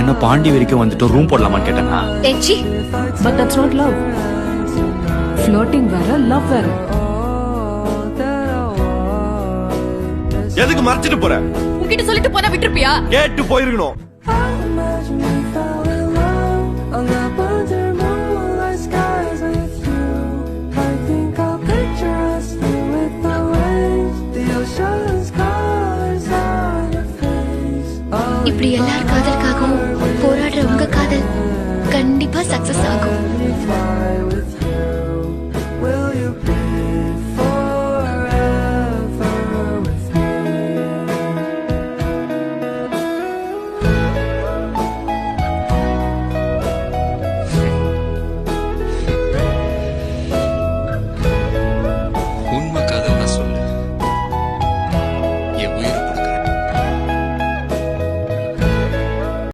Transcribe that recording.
என்ன பாண்டி வரைக்கும் வந்துட்டு ரூம் போடலாமான்னு கேட்டேனா? ஏச்சி, But that's not love. Flirting வேற, love வேற. எதுக்கு மறைச்சிட்டு போற? உன்கிட்ட சொல்லிட்டு போனா விட்டுருப்பியா? கேட்டு போயிருக்கணும். இப்படி எல்லார் காதலுக்காகவும் போராடுற உங்க காதல் கண்டிப்பா சக்சஸ் ஆகும்.